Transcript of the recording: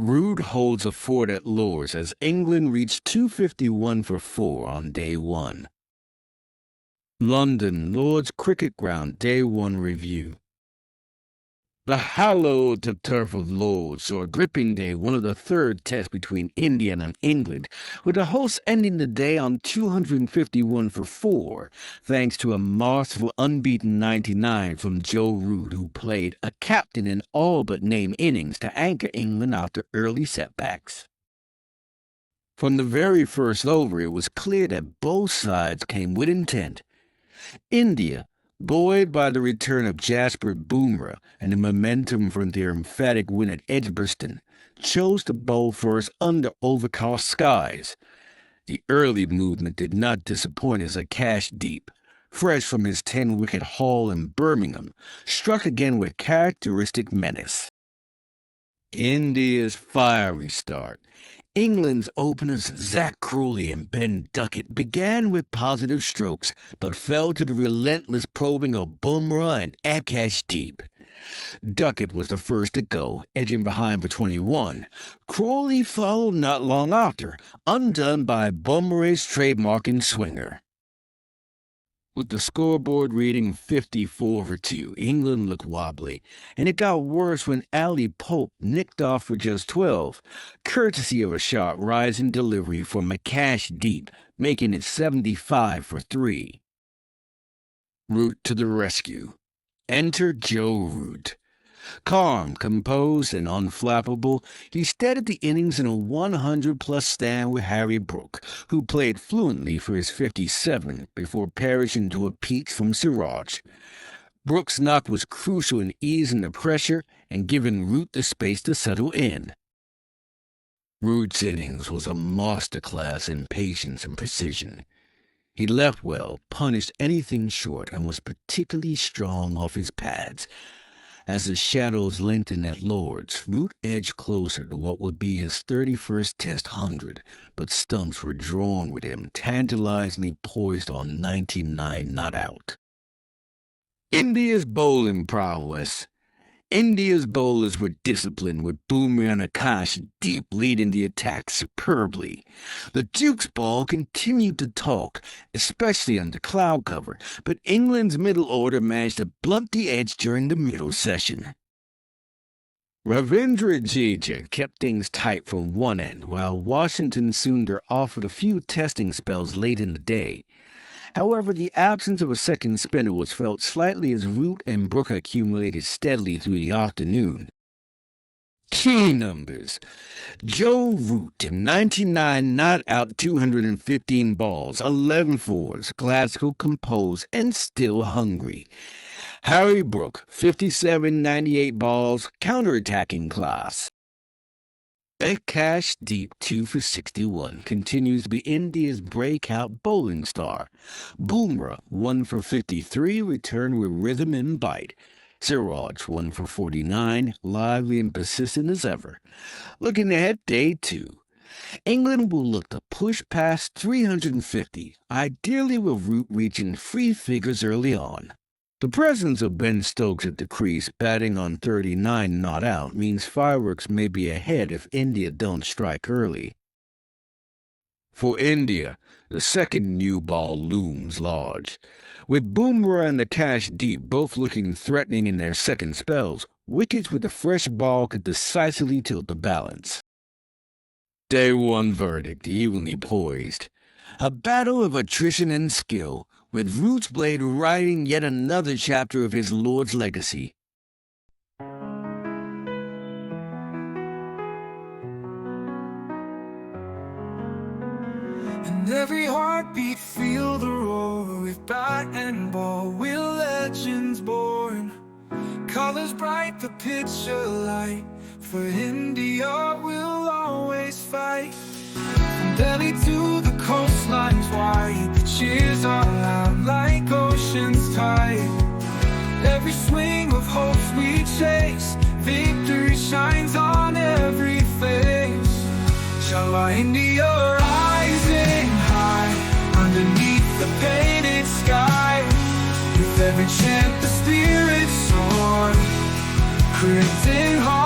Root holds a fort at Lord's as England reached 251 for 4 on day 1. London, Lord's Cricket Ground, Day 1 Review. The hallowed turf of Lord's saw a gripping day 1 of the third test between India and England, with the hosts ending the day on 251 for 4, thanks to a masterful unbeaten 99 from Joe Root, who played a captain in all but name innings to anchor England after early setbacks. From the very first over, it was clear that both sides came with intent. India, buoyed by the return of Jasper Bumrah and the momentum from their emphatic win at Edgbaston, chose to bowl first under overcast skies. The early movement did not disappoint as Akashdeep, fresh from his 10-wicket haul in Birmingham, struck again with characteristic menace. India's fiery start. England's openers Zach Crawley and Ben Duckett began with positive strokes, but fell to the relentless probing of Bumrah and Akashdeep. Duckett was the first to go, edging behind for 21. Crawley followed not long after, undone by Bumrah's trademarking swinger. With the scoreboard reading 54 for 2, England looked wobbly, and it got worse when Ali Pope nicked off for just 12, courtesy of a sharp rise in delivery from Akashdeep, making it 75 for 3. Root to the rescue. Enter Joe Root. Calm, composed, and unflappable, he steadied the innings in a 100-plus stand with Harry Brook, who played fluently for his 57 before perishing to a peach from Siraj. Brook's knock was crucial in easing the pressure and giving Root the space to settle in. Root's innings was a masterclass in patience and precision. He left well, punished anything short, and was particularly strong off his pads. As the shadows lengthened at Lord's, Root edged closer to what would be his 31st Test 100, but stumps were drawn with him, tantalizingly poised on 99 not out. India's bowling prowess. India's bowlers were disciplined, with Bumrah and Akashdeep leading the attack superbly. The Duke's ball continued to talk, especially under cloud cover, but England's middle order managed to blunt the edge during the middle session. Ravindra Jadeja kept things tight from one end, while Washington Sundar offered a few testing spells late in the day. However, the absence of a second spinner was felt slightly as Root and Brook accumulated steadily through the afternoon. Key numbers. Joe Root, 99 not out, 215 balls, 11 fours, Glasgow composed and still hungry. Harry Brook, 57, 98 balls, counterattacking class. Akashdeep, 2 for 61, continues to be India's breakout bowling star. Bumrah, 1 for 53, returned with rhythm and bite. Siraj, 1 for 49, lively and persistent as ever. Looking ahead, day 2. England will look to push past 350, ideally with Root reaching 3 figures early on. The presence of Ben Stokes at the crease, batting on 39 not out, means fireworks may be ahead if India don't strike early. For India, the second new ball looms large. With Bumrah and Akashdeep both looking threatening in their second spells, wickets with a fresh ball could decisively tilt the balance. Day 1 verdict, evenly poised. A battle of attrition and skill, with Root's blade writing yet another chapter of his Lord's legacy. And every heartbeat feel the roar, with bat and ball, will legends born. Colors bright, the picture light, for India will always fight. From Delhi to the coastlines wide, the cheers are loud like ocean's tide. Every swing of hopes we chase, victory shines on every face. Shall our India rising high, underneath the painted sky. With every chant the spirit soar, creating heart.